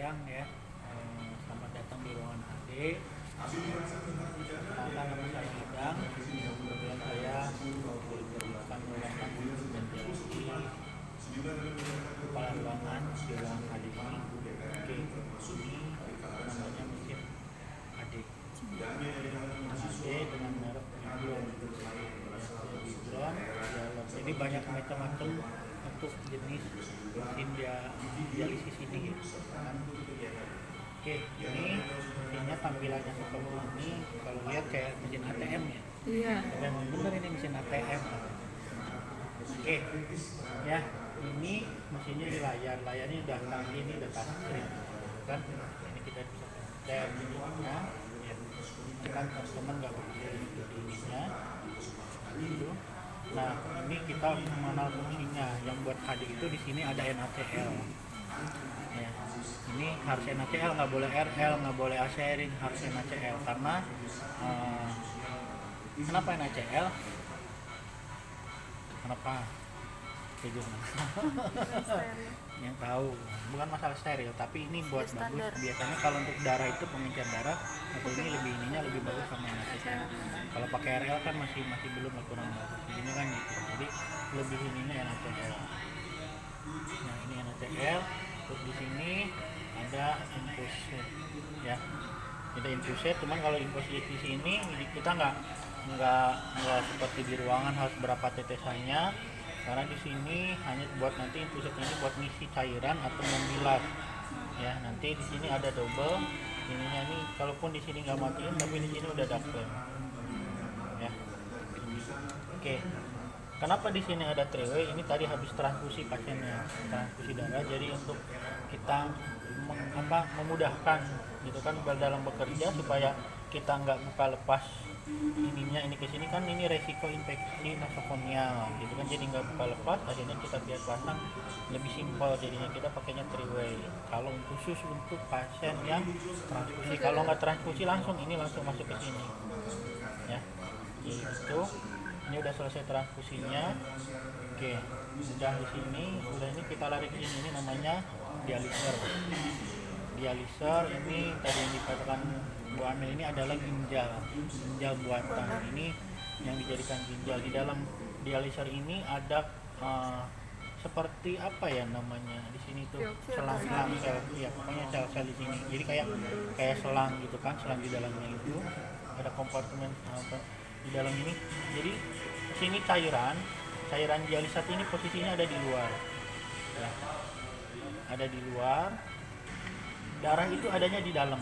siang ya. Selamat datang di ruangan HD. Perkenalkan, nama saya Idang. Kebetulan saya merupakan ruangan ventilasi kepala ruangan di ruangan HD ini. Oke, ini namanya mesin HD. HD dengan merek Vibron. Jadi banyak macam-macam untuk jenis mesin dialisis ini gitu. Oke, ini mesinnya tampilannya seperti ini. Kalau lihat kayak mesin ATM ya. Iya. Dan bener ini mesin ATM. Oke, ya ini mesinnya di layarnya udah canggih, ini udah touchscreen kan. Ini kita bisa dan ininya ya, kan teman-teman nggak begitu ininya gitu. Nah, ini kita mengenal fungsinya. Yang buat HD itu di sini ada NaCl. Ya, ini harus NaCl, nggak boleh RL, nggak boleh A-sharing, harus NaCl karena kenapa NaCl? Kenapa? Setuju yang tahu, bukan masalah steril, tapi ini buat bagus. Biasanya kalau untuk darah itu pengencer darah atau ini lebih ininya lebih bagus sama NaCl. Kalau pakai RL kan masih belum kurang bagus. Ini kan gitu. Jadi lebih ininya NaCl. Nah, ini NaCl. Terus di sini ada infused ya. Ada infused, cuman kalau infused di sini kita nggak seperti di ruangan harus berapa tetesannya. Karena di sini hanya buat nanti infused ini buat ngisi cairan atau membilas. Ya, nanti di sini ada double. Ininya nih, kalaupun di sini nggak matiin, tapi di sini udah ada flame. Ya. Oke. Kenapa di sini ada three-way? Ini tadi habis transfusi pasiennya, transfusi darah. Jadi untuk kita memudahkan gitu kan dalam bekerja supaya kita nggak buka lepas ininya ini ke sini kan, ini resiko infeksi nasokonial gitu kan, jadi nggak buka lepas, akhirnya kita biar pasang lebih simpel, jadinya kita pakainya three-way. Kalau khusus untuk pasien yang transfusi, kalau nggak transfusi langsung masuk ke sini ya. Gitu. Ini udah selesai transfusinya. Oke, udah di sini, ini kita lari ke ini namanya dialiser. Dialiser ini tadi yang dikatakan Bu Amel, ini adalah ginjal buatan. Ini yang dijadikan ginjal. Di dalam dialiser ini ada seperti apa ya namanya di sini tuh, selang-selang sel, ya pokoknya sel-sel di sini. Jadi kayak selang gitu kan, selang di dalamnya itu ada kompartemen di dalam ini. Jadi sini cairan dialisat ini posisinya ada di luar ya. Ada di luar, darah itu adanya di dalam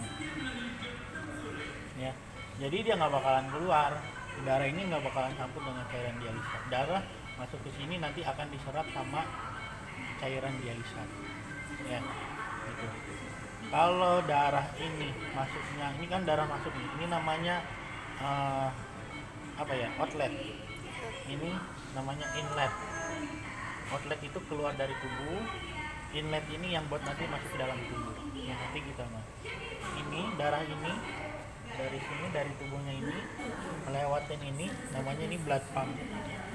ya. Jadi dia nggak bakalan keluar, darah ini nggak bakalan campur dengan cairan dialisat. Darah masuk ke sini nanti akan diserap sama cairan dialisat ya gitu. Kalau darah ini masuknya, ini kan darah masuk nih, ini namanya outlet. Ini namanya inlet. Outlet itu keluar dari tubuh, inlet ini yang buat nanti masuk ke dalam tubuh. Ya, nanti kita ini darah ini dari sini, dari tubuhnya ini melewatin ini, namanya ini blood pump.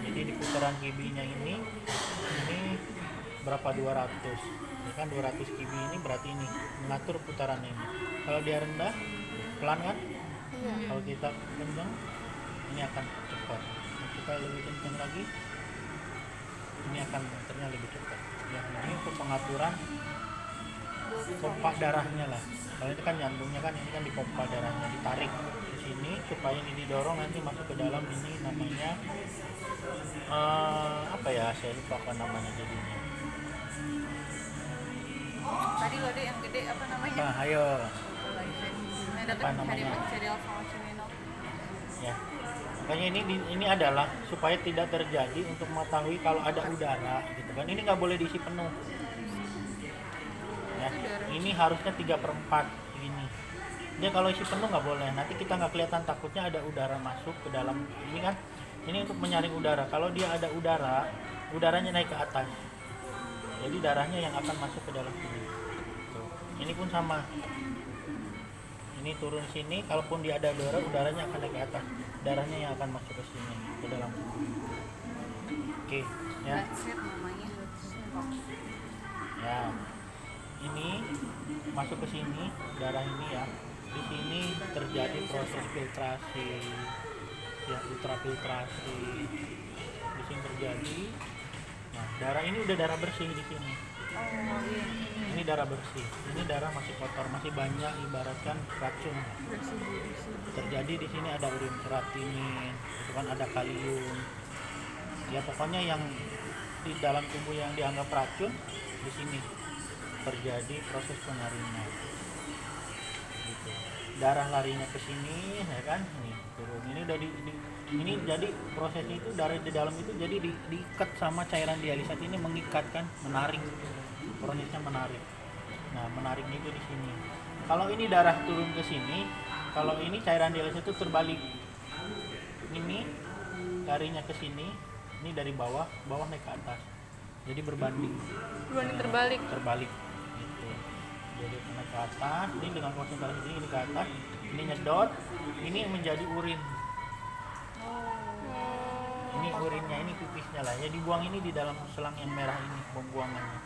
Jadi di putaran KB-nya ini berapa, 200 ya kan, 200 KB ini berarti ini mengatur putarannya ini. Kalau dia rendah pelan kan, kalau kita kencang ini akan cepat. Kita lebih kencang lagi ini akan muternya lebih cepat ya. Ini untuk pengaturan pompa darahnya lah. Kalau itu kan jantungnya kan, ini kan di pompa darahnya, ditarik ke sini supaya ini didorong nanti masuk ke dalam ini namanya saya lupa apa namanya jadinya. Tadi lo ada yang gede apa namanya? Ayo. Apa namanya? Ya. Makanya ini adalah supaya tidak terjadi untuk mengetahui kalau ada udara gitu kan. Ini nggak boleh diisi penuh. Ya. Ini harusnya 3/4 ini. Dia kalau isi penuh nggak boleh. Nanti kita nggak kelihatan, takutnya ada udara masuk ke dalam ini kan. Ini untuk menyaring udara. Kalau dia ada udara, udaranya naik ke atas. Jadi darahnya yang akan masuk ke dalam tubuh. Ini pun sama. Ini turun sini, kalaupun dia ada udara, udaranya akan naik ke atas. Darahnya yang akan masuk ke sini, ke dalam tubuh. Oke, ya. Ya. Ini masuk ke sini, darah ini ya. Di sini terjadi proses filtrasi, ya ultrafiltrasi. Di sini terjadi. Nah, darah ini udah darah bersih di sini. Oh iya. Ini darah bersih. Ini darah masih kotor, masih banyak ibaratkan racun. Terjadi di sini ada urin kreatinin, itu kan ada kalium. Ya pokoknya yang di dalam tubuh yang dianggap racun di sini terjadi proses pengaringan. Gitu. Darah larinya ke sini, ya kan? Nih turun. Ini udah ini jadi prosesnya itu darah di dalam itu jadi diikat sama cairan dialisat ini, mengikat kan, menarik. Prosesnya menarik. Nah, menariknya itu di sini. Kalau ini darah turun ke sini, kalau ini cairan dialisat itu terbalik. Ini larinya ke sini, ini dari bawah naik ke atas. Jadi berbanding. Terbalik. Terbalik. Gitu. Jadi naik ke atas, ini dengan konsentrasi ini ke atas, ini nyedot, ini menjadi urin. Ini urinnya, ini pipisnya lah. Ya dibuang ini di dalam selang yang merah ini, pembuangannya.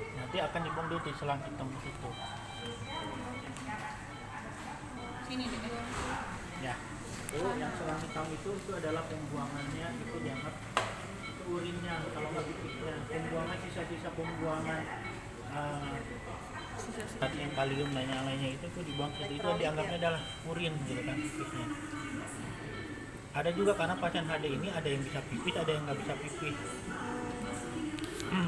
Nanti akan dibuang dulu di selang hitam itu. Sini deh. Ya. Itu yang selang hitam itu adalah pembuangannya, itu dianggap itu urinnya kalau nggak pipisnya. Pembuangan sisa-sisa pembuangan tadi yang kalium dan yang lainnya itu tuh dibuang situ, itu dianggapnya adalah urin gitu kan pipisnya. Ada juga karena pasien HD ini ada yang bisa pipis, ada yang nggak bisa pipis.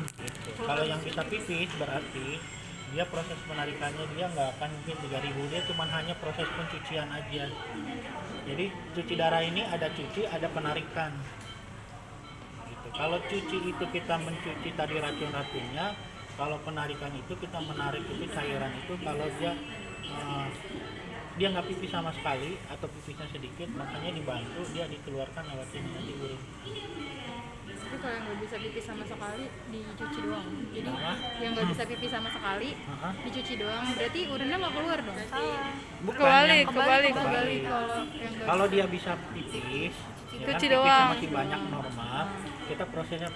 Gitu. Kalau yang bisa pipis berarti dia proses penarikannya dia nggak akan mungkin 3000, dia cuma hanya proses pencucian aja. Jadi cuci darah ini ada cuci, ada penarikan. Gitu. Kalau cuci itu kita mencuci tadi racun-racunnya, kalau penarikan itu kita menarik itu cairan itu, kalau dia nggak pipis sama sekali atau pipisnya sedikit, makanya dibantu dia dikeluarkan lewat sini nanti urin. Tapi kalau yang nggak bisa pipis sama sekali dicuci doang. Jadi Apa? yang nggak bisa pipis sama sekali dicuci doang. Berarti urinnya nggak keluar dong? Bukan, Kebalik. kebalik. Kalau yang nggak Kalau dia bisa pipis, ya kan, Cuci pipisnya doang. masih banyak normal. Kita prosesnya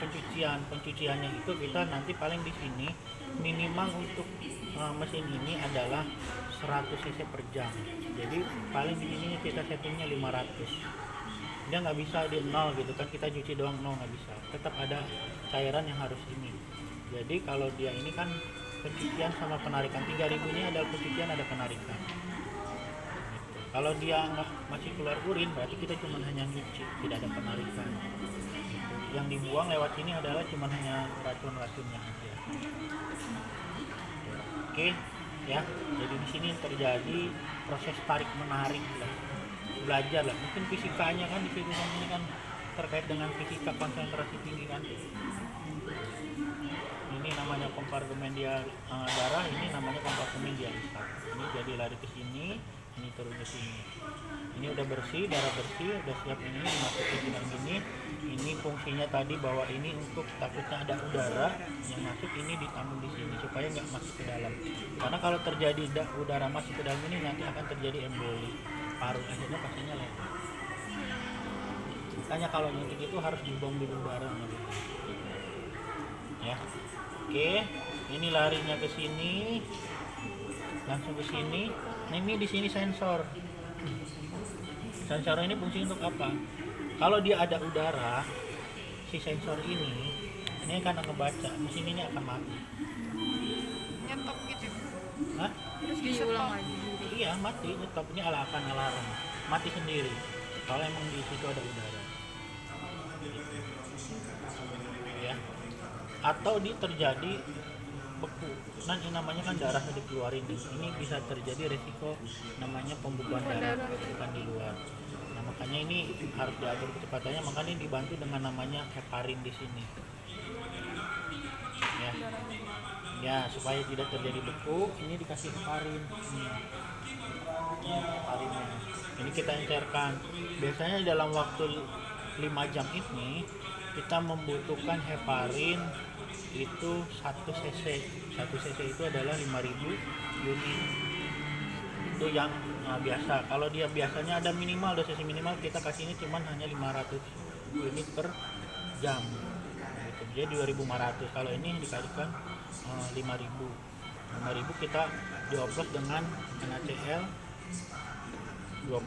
pencuciannya itu kita nanti paling di sini minimal untuk mesin ini adalah 100 cc per jam. Jadi paling di sini kita settingnya 500. Dia nggak bisa di nol gitu kan, kita cuci doang nol nggak bisa. Tetap ada cairan yang harus ini. Jadi kalau dia ini kan pencucian sama penarikan, 3000 ini adalah pencucian, ada penarikan. Gitu. Kalau dia masih keluar urin berarti kita cuma hanya nyuci, tidak ada penarikan. Gitu. Yang dibuang lewat sini adalah cuma hanya racun-racunnya aja. Oke, ya. Jadi di sini terjadi proses tarik menarik lah. Belajar lah. Mungkin fisikanya kan di situ kan ini kan terkait dengan fisika konsentrasi tinggi kan. Ini namanya kompartemen darah, ini namanya kompartemen dialisat. Ini jadi lari ke sini, ini turun ke sini. Ini udah bersih, darah bersih, udah siap ini dimasukin dengan gini. Ini fungsinya tadi bahwa ini untuk takutnya ada udara yang masuk, ini ditampung di sini supaya nggak masuk ke dalam. Karena kalau terjadi udara masuk ke dalam ini nanti akan terjadi emboli paru, akhirnya pastinya lepas. Makanya kalau nyuntik itu harus dibuang dulu darah gitu. Ya. Oke, ini larinya ke sini. Langsung ke sini. Nah, ini di sini sensor. Sensor ini fungsi untuk apa? Kalau dia ada udara, si sensor ini akan ngebaca, mesin ini akan mati. Nyetok gitu. Hah? terus diulang lagi. Iya, mati. Nyetop ini akan alarm. Mati sendiri. Kalau emang di situ ada udara. Ya. Atau terjadi beku. Nah, ini namanya kan darah dikeluarin nih. Ini bisa terjadi resiko namanya pembukaan darah bukan di luar. Nah, makanya ini harus diatur kecepatannya, makanya dibantu dengan namanya heparin di sini. Ya. Ya, supaya tidak terjadi beku, ini dikasih heparin. Ini heparinnya. Ini kita encerkan. Biasanya dalam waktu 5 jam ini kita membutuhkan heparin itu 1 cc. 1 cc itu adalah 5000 unit. Itu yang biasa. Kalau dia biasanya ada minimal, dosisi minimal kita kasih ini cuma hanya 500 unit per jam. Gitu. Jadi 2500. Kalau ini dikalikan 5000. 5.000 kita dioplos dengan NaCl 0,9,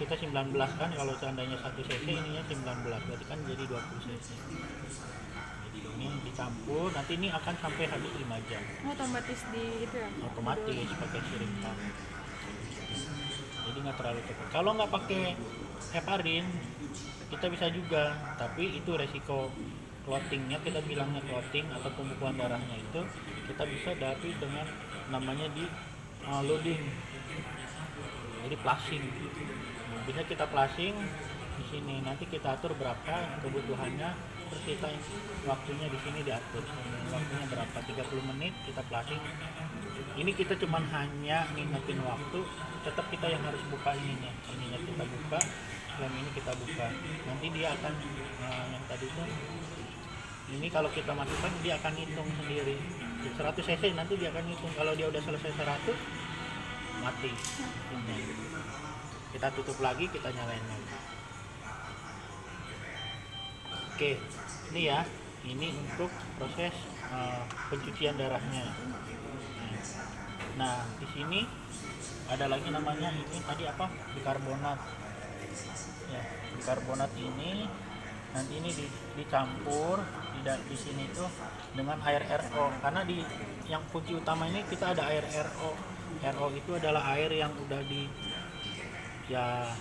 kita 19 kan, kalau seandainya 1 cc ininya 19, berarti kan jadi 20 cc. Jadi ini dicampur, nanti ini akan sampai habis 5 jam. Otomatis di itu ya? Otomatis pakai siring pump. Jadi nggak terlalu cepat. Kalau nggak pakai heparin kita bisa juga, tapi itu resiko clottingnya, kita bilangnya clotting atau pembekuan darahnya itu kita bisa dari dengan namanya di loading, jadi flushing. Bisa kita flushing di sini, nanti kita atur berapa kebutuhannya, terus kita waktunya di sini diatur waktunya berapa, 30 menit kita flushing. Ini kita cuman hanya ngingetin waktu, tetap kita yang harus buka ininya kita buka, yang ini kita buka, nanti dia akan yang tadi itu ini kalau kita masukkan dia akan hitung sendiri 100 cc, nanti dia akan hitung. Kalau dia udah selesai 100 mati ini. Kita tutup lagi, kita nyalain lagi. Oke, ini ya, ini untuk proses pencucian darahnya. Nah, di sini ada lagi namanya ini tadi apa? Bikarbonat. Ya, bikarbonat ini nanti ini dicampur di sini tuh dengan air RO, karena di yang kunci utama ini kita ada air RO. RO itu adalah air yang udah di ya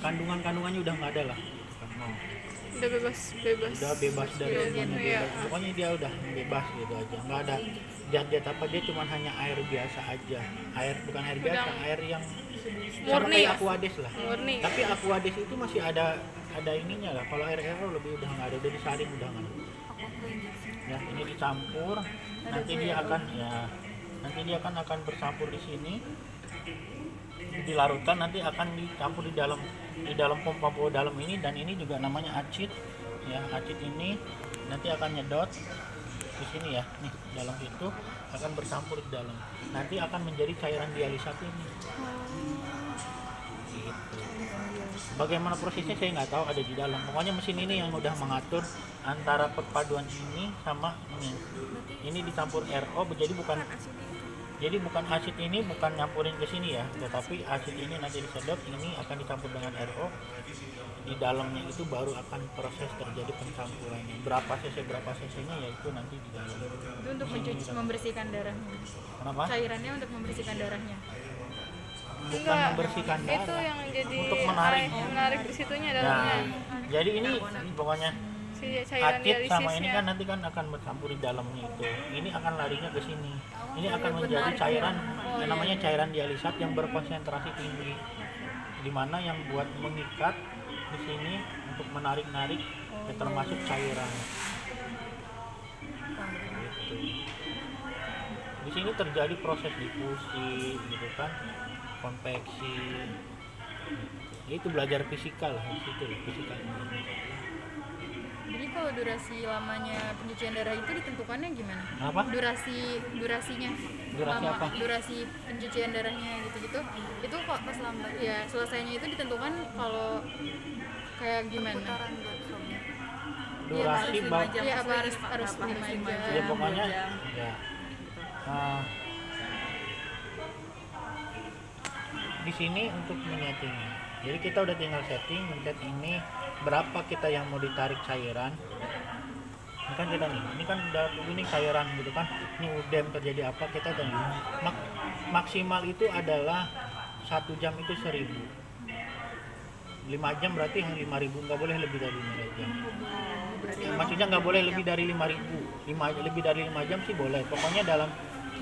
kandungannya udah nggak ada lah. Udah bebas. Udah bebas dari semuanya, Iya. bebas. Pokoknya dia udah bebas gitu aja, nggak ada zat-zat apa, dia cuma hanya air biasa aja, air bukan air biasa, air yang sama Murni. kayak Aquades lah. Murni. Tapi Aquades itu masih ada ininya lah. Kalau air RO lebih udah nggak ada, udah disaring udah nggak ada. Ya, ini dicampur, nanti dia akan bercampur di sini, dilarutkan, nanti akan dicampur di dalam pompa dalam ini, dan ini juga namanya acid. Ya, acid ini nanti akan nyedot di sini ya, nih dalam itu akan bercampur di dalam, nanti akan menjadi cairan dialisat ini. Gitu. Bagaimana prosesnya saya nggak tahu, ada di dalam. Pokoknya mesin ini yang udah mengatur antara perpaduan ini sama ini. Ini dicampur RO, jadi bukan asid ini bukan nyampurin ke sini ya, tetapi asid ini nanti disedot, ini akan dicampur dengan RO. Di dalamnya itu baru akan proses terjadi pencampurannya. Berapa cc-nya ya itu nanti di dalam. Itu untuk membersihkan darahnya. Kenapa? Cairannya untuk membersihkan darahnya. Bukan Enggak, membersihkan itu darah. yang jadi Untuk menarik. menarik di situnya Nah, dalamnya. jadi ini pokoknya Si cairan acid sama ini dialisisnya. kan nanti kan akan bercampur di dalamnya itu. Ini akan larinya ke sini. Ini akan menjadi cairan yang namanya cairan dialisat yang berkonsentrasi tinggi. Di mana yang buat mengikat di sini untuk menarik-narik ya, termasuk cairan. Gitu. Di sini terjadi proses difusi gitu kan, konveksi. Itu belajar fisika lah, di situ lah, fisika. Jadi kalau durasi lamanya pencucian darah itu ditentukannya gimana? Apa? Durasinya. Durasi Lama, apa? durasi pencucian darahnya gitu-gitu. Itu kok pas lambat ya selesainya itu ditentukan kalau kayak gimana? Durasi Iya, apa harus 5 jam. ya pokoknya ya di sini untuk menyetingnya. Jadi kita udah tinggal setting, mencet ini berapa kita yang mau ditarik cairan. Ini kan kita nih, ini kan udah ini cairan gitu kan. Ini udem terjadi apa kita tahu. Maksimal itu adalah 1 jam itu 1.000. 5 jam berarti 5.000, nggak boleh lebih dari 5 jam. Maksudnya nggak boleh lebih dari 5.000. Lebih dari 5 jam sih boleh. Pokoknya dalam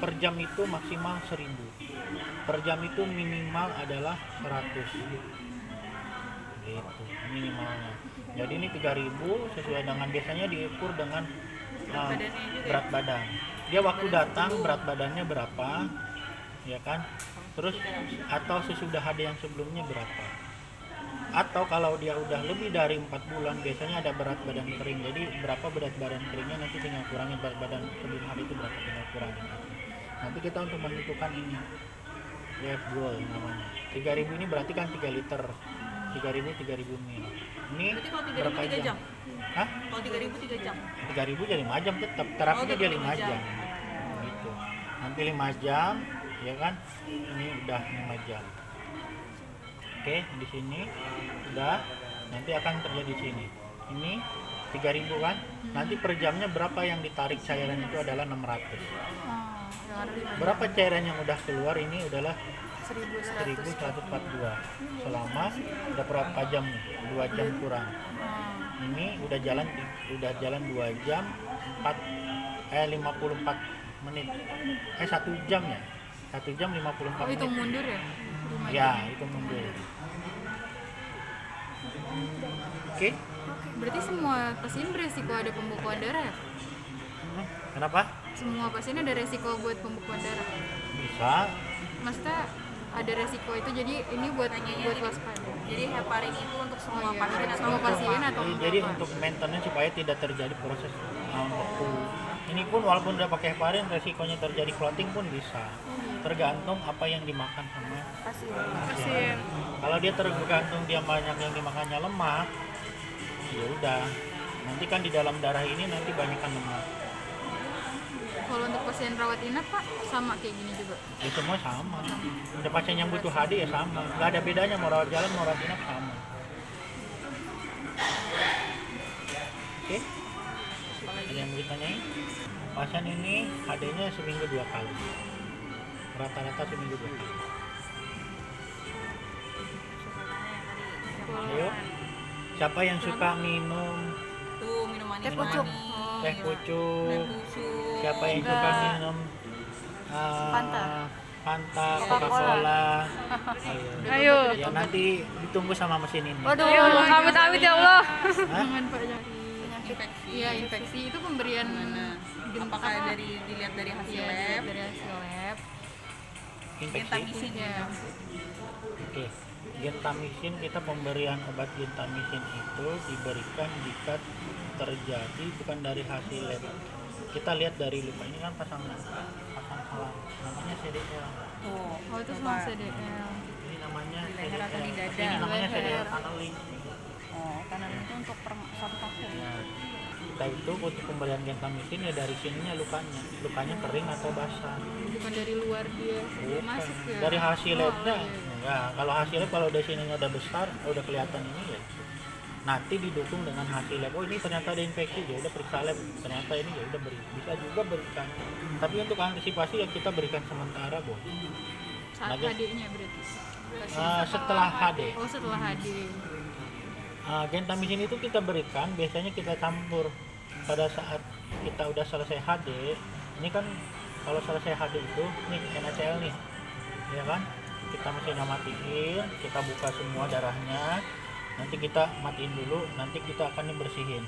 per jam itu maksimal 1.000. Per jam itu minimal adalah 100. Gitu, minimalnya. Jadi ini 3.000 sesuai dengan biasanya diukur dengan berat badan. Dia waktu datang berat badannya berapa, ya kan? Terus atau sesudah ada yang sebelumnya berapa? Atau kalau dia udah lebih dari 4 bulan biasanya ada berat badan kering. Jadi berapa berat badan keringnya nanti tinggal kurangin berat badan sebelum hari itu berapa, tinggal kurangin. Nanti kita untuk menentukan ini WF goal namanya. 3.000 ini berarti kan 3 liter. 3.000 mil. Ini Berarti kalau 3.000 berapa 3 jam? Hah? Kalau 3.000 3 jam. 3.000 jadi 5 jam tetap. Terapinya dia 5 jam. sampai 5 jam, ya kan? Ini udah 5 jam. Oke, di sini udah, nanti akan terjadi di sini. Ini 3.000 kan? Nanti per jamnya berapa yang ditarik cairan itu adalah 600. yang ada 5 Berapa cairan yang udah keluar ini adalah 1142. 1142. Selama udah berapa jam nih? 2 jam kurang. Ini udah jalan 2 jam 54 menit. 1 jam ya. 1 jam 54 Oh, itu menit. mundur ya? Ya, itu mundur. Oke. Berarti semua pasien beresiko ada pembekuan darah ya? Kenapa? Semua pasien ada resiko buat pembekuan darah? Bisa. Maksudnya ada resiko itu, jadi ini buat waspada. Jadi heparin itu untuk semua iya, pasien atau semua pasien atau Jadi apa? untuk maintenance supaya tidak terjadi proses beku. Ini pun walaupun udah pakai heparin, resikonya terjadi clotting pun bisa. Tergantung apa yang dimakan sama pasien. Kalau dia tergantung dia banyak yang dimakannya lemak, ya udah. Nanti kan di dalam darah ini nanti banyakkan lemak. Kalau untuk pasien rawat inap Pak, sama kayak gini juga? Ya semua sama. Ada pasien yang butuh HD ya sama. Nggak ada bedanya mau rawat jalan mau rawat inap sama. Oke. Ada yang mau ditanyain? Pasien ini HD-nya seminggu 2 kali. Rata-rata seminggu 2 kali. Ayo. Siapa yang suka minum tuh minum manis, Teh pucuk. teh pucuk? dan susu. Siapa yang suka minum Fanta. Fanta, Coca-Cola. Coca-Cola? Ayo. Ya nanti ditunggu sama mesin ini. Ayo, amit-amit ya Allah. Hah? Jangan Pak, jangan. Infeksi. Iya, infeksi itu pemberian Apakah dilihat dari hasil Iya, lab? dari hasil lab. Infeksi. Gentamisin Ya. Oke. Gentamisin, kita pemberian obat gentamisin itu diberikan jika terjadi bukan dari hasil lab. Kita lihat dari luka ini kan pasang selang, namanya CDL. Tuh. Oh, itu coba. semua CDL. Ini namanya Di leher atau di dada? Ini namanya Leher. CDL tunneling. Oh, kanan itu untuk satu tahun. Nah, kita itu untuk pemberian gentamisin ya dari sininya lukanya kering atau basah. Bukan dari luar dia Bukan. masuk ya? Dari hasil Oh, labnya iya. ya, kalau hasil lab kalau dari sininya udah besar udah kelihatan ini ya nanti didukung dengan hasil lab. Oh ini ternyata ada infeksi, ya udah periksa lab, ternyata ini ya udah bisa juga berikan, tapi untuk antisipasi ya kita berikan sementara Bu. Saat Lagi. HD-nya berarti. Setelah HD. Oh, setelah HD. Gentamisin itu kita berikan biasanya kita campur pada saat kita udah selesai HD. Ini kan kalau selesai HD itu nih NaCl nih, ya kan? Kita mesinnya matiin, kita buka semua darahnya, nanti kita matiin dulu, nanti kita akan bersihin.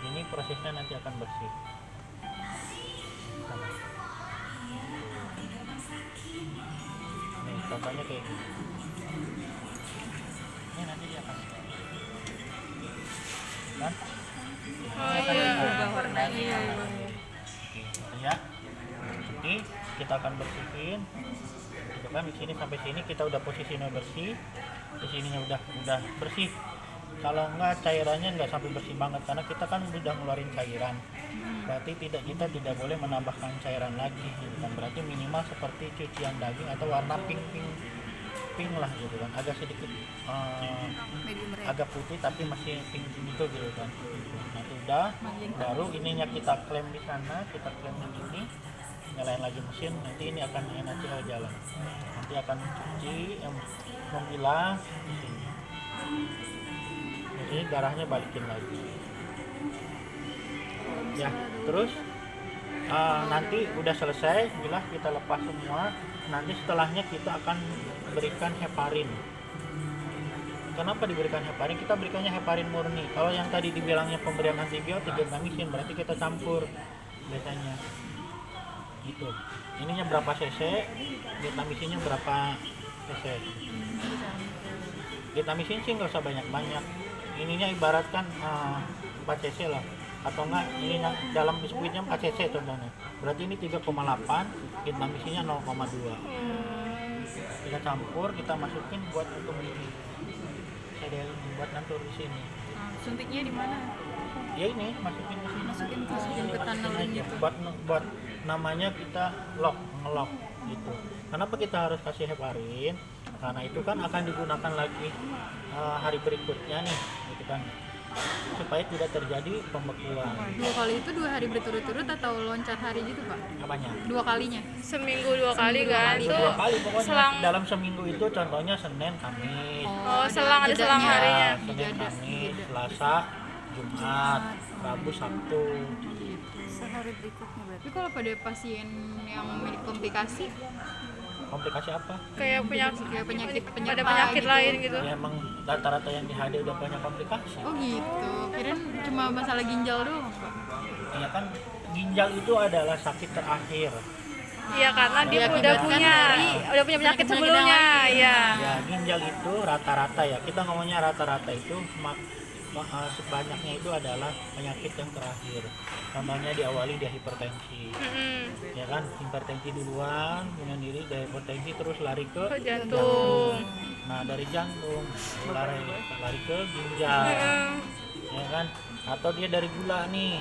Ini prosesnya nanti akan bersih. Sama. Nih contohnya kayak gini. Ini nanti dia akan kan? Oh iya. Berubah warnanya. Iya, iya. Oke, gitu ya. Ini kita akan bersihin. Gitu kan di sini sampai sini kita udah posisinya bersih. Di sininya udah bersih. Kalau enggak cairannya enggak sampai bersih banget karena kita kan udah ngeluarin cairan. Berarti kita tidak boleh menambahkan cairan lagi gitu kan. Berarti minimal seperti cucian daging atau warna pink lah gitu kan. Agak sedikit Medium rare. agak putih tapi masih pink gitu kan. Nanti udah baru ininya kita klaim di sana, kita klaim di sini, nyalain lagi mesin, nanti ini akan NaCl jalan, nanti akan cuci memilah di sini. Jadi darahnya balikin lagi ya. Terus nanti udah selesai bilah kita lepas semua, nanti setelahnya kita akan berikan heparin. Kenapa diberikan heparin? Kita berikannya heparin murni. Kalau yang tadi dibilangnya pemberian antibiotik gentamisin, berarti kita campur biasanya. Gitu. Ininya berapa cc, gentamisinnya berapa cc. Gentamisin sih nggak usah banyak-banyak. Ininya ibaratkan 4 cc lah. Atau enggak ini dalam biskuitnya 4 cc contohnya. Berarti ini 3,8, gentamisinnya 0,2. Kita campur, kita masukin buat untuk ini. Buat nantur di sini. Suntiknya di mana? Ya ini masukin ke sini. Masukin ke tunnel Masukin aja. gitu. Buat namanya kita ngelok gitu. Kenapa kita harus kasih heparin? Karena itu kan akan digunakan lagi hari berikutnya nih, gitu kan, supaya tidak terjadi pembekuan. 2 kali itu 2 hari berturut-turut atau loncat hari gitu Pak? Apanya? 2 kalinya? Seminggu 2 kali kan? kali. Itu Dua kali pokoknya. selang. Dalam seminggu itu contohnya Senin, Kamis. Oh, selang ada selang jedanya. harinya. Ya, Senin, Kamis, Selasa, Jumat, Rabu, Sabtu. Sehari berikutnya berarti. Tapi kalau pada pasien yang memiliki komplikasi, Komplikasi apa? Kayak penyakit, kayak penyakit ada penyerta penyakit gitu. lain gitu. Ya, emang rata-rata yang di HD udah banyak komplikasi. Oh gitu, kirain cuma masalah ginjal doang Pak. Ya kan, ginjal itu adalah sakit terakhir. Iya, karena dia udah Diakibatkan punya dari penyakit penyakit sebelumnya, yang ya. Ya, ginjal itu rata-rata ya. Kita ngomongnya rata-rata itu sebanyaknya itu adalah penyakit yang terakhir. Contohnya diawali dia hipertensi. Ya kan, hipertensi duluan, kemudian diri dari hipertensi terus lari ke Ke jantung. Nah, dari jantung lari ke ginjal. Ya kan? Atau dia dari gula nih.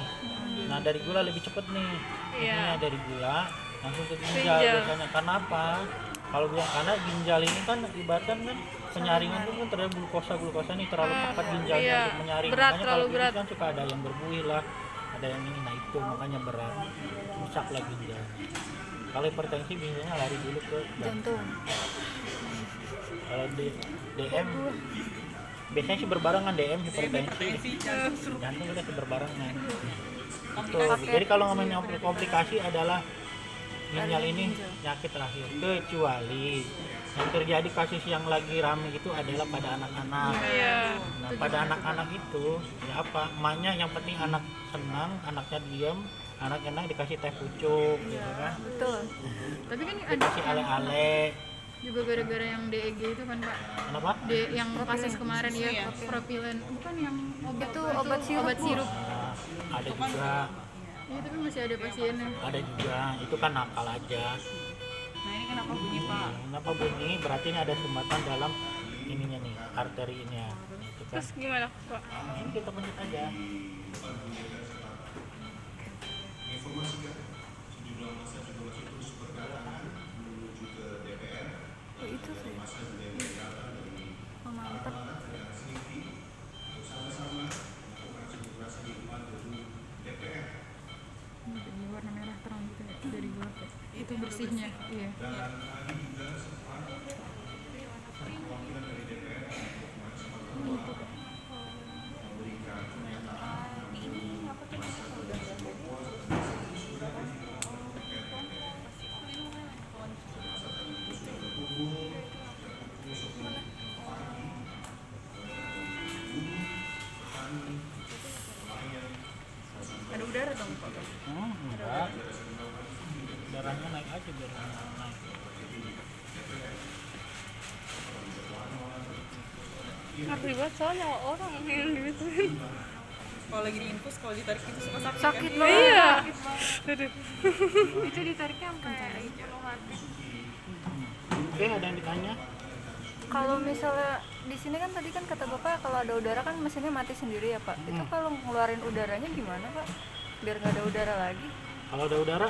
Nah, dari gula lebih cepet nih. Iya. Ini dari gula langsung ke ginjal biasanya. Karena apa? Kalau bilang karena ginjal ini kan ibaratkan kan penyaringan itu kan terhadap glukosa nih terlalu cepat ginjalnya Iya. untuk menyaring. Berat, Makanya terlalu kalau berat. kan suka ada yang berbuih lah, ada yang ini, nah itu makanya berat, rusak lah ginjal. Kalau hipertensi biasanya lari dulu ke jantung. Kalau di DM biasanya sih berbarengan DM hipertensi, jantung udah berbarengan. Itu. Jadi kalau ngomongin komplikasi adalah ginjal ini penyakit terakhir, kecuali yang terjadi kasus yang lagi rame itu adalah pada anak-anak. Iya. Nah, pada anak-anak itu ya apa? Emaknya yang penting anak senang, anaknya diam, anak enak dikasih teh pucuk, gitu kan? Betul. Tapi kan ada Dikasih ale-ale. juga gara-gara yang DEG itu kan Pak. Kenapa? Yang kasus kemarin ya, propilen, bukan yang obat Itu apa obat sirup, obat Bu. sirup. Nah, ada juga, Iya, tapi masih ada pasiennya. ada juga. Itu kan nakal aja. Nah, ini kenapa bunyi, Pak? Kenapa bunyi? Berarti ini ada sumbatan dalam ininya nih, arteri ini ya. Itu kan. Terus gimana, Pak? Ini kita pencet aja. Oh, itu sih. Oh, mantap. Jadi warna merah terang gitu ya, dari gelap ya. Itu bersihnya, iya. Ada udara dong, Pak. Enggak. Darahnya naik aja biar naik. Ngeri banget soalnya orang yang digituin. Kalau lagi diinfus, kalau ditarik itu suka sakit, Sakit kan? banget. Iya. Itu ditariknya sampai penuh hati. Oke, ada yang ditanya? Kalau misalnya di sini kan tadi kan kata Bapak kalau ada udara kan mesinnya mati sendiri ya, Pak. Itu kalau ngeluarin udaranya gimana, Pak? Biar nggak ada udara lagi. Kalau ada udara,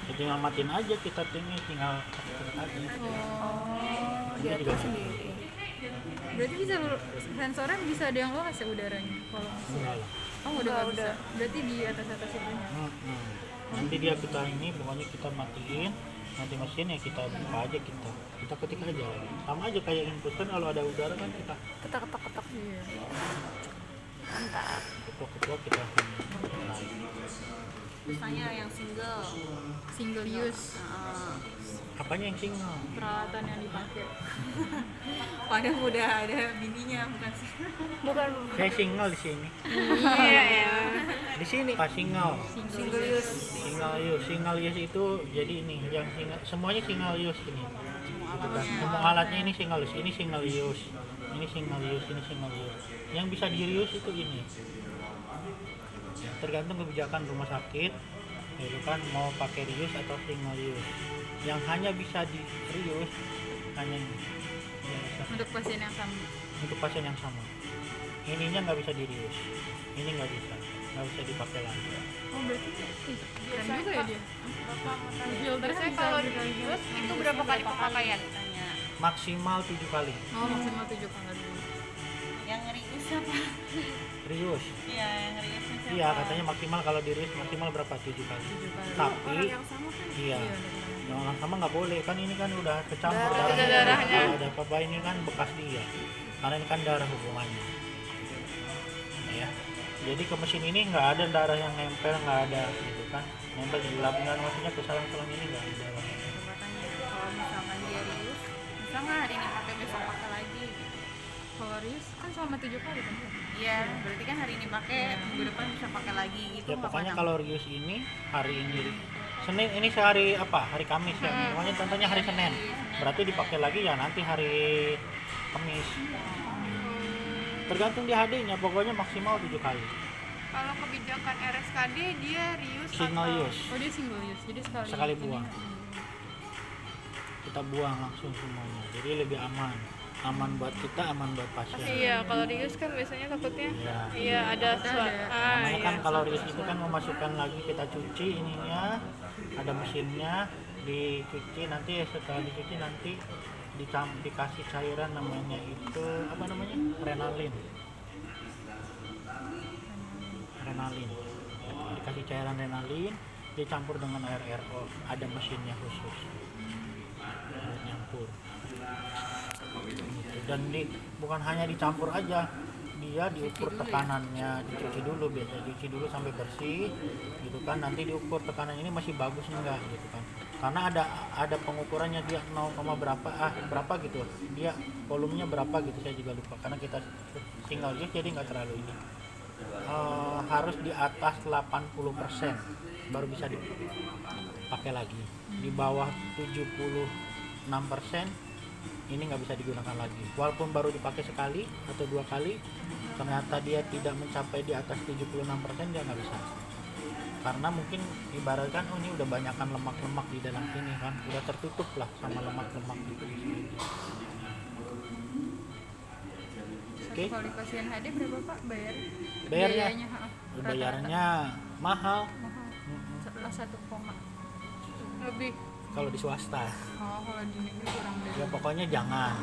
ya tinggal matiin aja kita tinggal tekan aja. Oh, Dia diatur juga sendiri. Berarti bisa sensornya bisa ada yang luas ya udaranya kalau enggak lah. oh udah nggak bisa. Berarti di atas itu. Nanti dia kita ini pokoknya kita matiin, nanti mesin ya kita buka aja kita ketik aja lagi. Sama aja kayak input kan kalau ada udara kan kita Ketok-ketok-ketok. Iya. Mantap. ketuk kita naik. Misalnya yang Single use Apanya yang single? peralatan yang dipakai. padahal udah ada bininya, bukan sih? Bukan Saya single di sini. Iya, iya. Di sini Pak single. single use. Single use itu jadi ini yang single, semuanya single use ini. Gitu kan. Semua alatnya ini single use, ini single use. Ini single use, ini single use. Yang bisa di reuse itu ini. Tergantung kebijakan rumah sakit, itu kan mau pakai reuse atau single use. Yang hanya bisa di reuse hanya ini. Yang bisa Untuk pasien yang sama. untuk pasien yang sama. Ininya nggak bisa di reuse, ini nggak bisa. nggak bisa dipakai lagi. Oh berarti keren juga ya dia. Filternya Biasanya bisa kalau berkali-kali. dius itu berapa kali pemakaian? Tanya. Maksimal 7 kali. Oh maksimal 7 kali. Yang Rius apa? Rius. Iya, yang Rius siapa? Iya, katanya maksimal kalau di Rius maksimal berapa? 7 kali. 7 kali. Tapi Orang yang sama kan? iya, Iya, yang orang sama nggak boleh kan, ini kan udah kecampur Darah. darahnya. Ada darahnya. Kalau ada apa-apa ini kan bekas dia. Karena ini kan darah hubungannya. Ya. Jadi ke mesin ini nggak ada darah yang nempel, nggak ada gitu kan. Nempel di lapisan, maksudnya ke salang-salang ini nggak ada darah. Coba tanya, kalau misalkan dia Rius, bisa nggak hari ini pakai besok pakai lagi gitu? Kalau Rius kan selama 7 kali kan? Iya, berarti kan hari ini pakai, minggu depan bisa pakai lagi gitu. Ya nggak pokoknya kadang? kalau Rius ini hari ini Senin, ini sehari apa? Hari Kamis ya. Pokoknya contohnya hari Senin. Berarti dipakai lagi ya nanti hari Kamis. Tergantung di HD-nya, pokoknya maksimal 7 kali. Kalau kebijakan RSKD dia reuse Single atau use. Oh dia single use, jadi Sekali ini. buang. Kita buang langsung semuanya. Jadi lebih aman. Aman buat kita, aman buat pasien. Iya, kalau reuse kan biasanya takutnya Iya. iya ada Namanya kan kalau Rius itu kan memasukkan lagi, kita cuci ininya, ada mesinnya, dicuci nanti setelah dicuci nanti dikasih cairan namanya itu apa namanya, renalin dikasih cairan renalin dicampur dengan air RO, ada mesinnya khusus buat nyampur. Dan bukan hanya dicampur aja, dia diukur tekanannya, dicuci dulu, biasa dicuci dulu sampai bersih gitu kan, nanti diukur tekanan ini masih bagus enggak gitu kan, karena ada pengukurannya dia 0, berapa gitu, dia volumenya berapa gitu, saya juga lupa karena kita single use jadi nggak terlalu ini. Harus di atas 80% baru bisa dipakai lagi, di bawah 76% ini nggak bisa digunakan lagi, walaupun baru dipakai sekali atau 2 kali, ternyata dia tidak mencapai di atas 76%, dia nggak bisa, karena mungkin ibaratkan ini udah banyakkan lemak-lemak di dalam sini kan, udah tertutup lah sama lemak-lemak gitu di sini. Oke. Kalau di pasien HD berapa Pak bayar? Bayarnya? Biayanya, ha. Bayarnya mahal. Mahal. Mm-mm. 1 koma. lebih. Kalau di swasta Oh kalau di negeri kurang dari. ya pokoknya jangan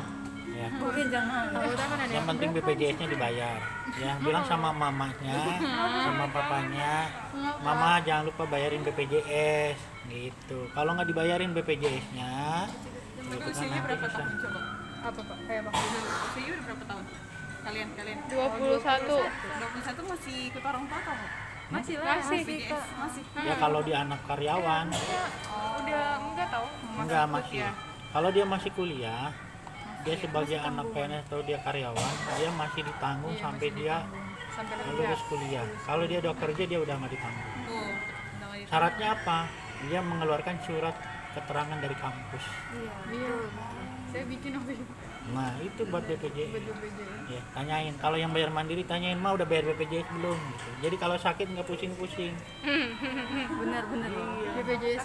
ya. Mungkin jangan. Takutnya kan ada Yang penting BPJS-nya dibayar ya, bilang sama mamanya sama papanya, mama jangan lupa bayarin BPJS gitu. Kalau nggak dibayarin BPJS-nya gitu kan Usianya nanti berapa bisa. tahun coba? apa Pak? Kayak Pak. Usianya udah berapa tahun? Kalian 21. 21 masih ikut orang tua kamu? Masih lah. Masih. BPJS masih. Ya kalau di anak karyawan Udah enggak tahu. enggak masih. Kalau dia masih kuliah, dia sebagai anak PNS atau dia karyawan, dia masih ditanggung sampai dia Sampai lulus kuliah. Kalau dia udah kerja dia udah nggak ditanggung. Tuh, udah nggak Syaratnya apa? Dia mengeluarkan surat keterangan dari kampus. Iya. Saya bikin waktu itu. Nah itu buat BPJS. BPJS. Ya, tanyain. Kalau yang bayar mandiri tanyain, mah udah bayar BPJS belum? Gitu. Jadi kalau sakit nggak pusing-pusing. Benar-benar. BPJS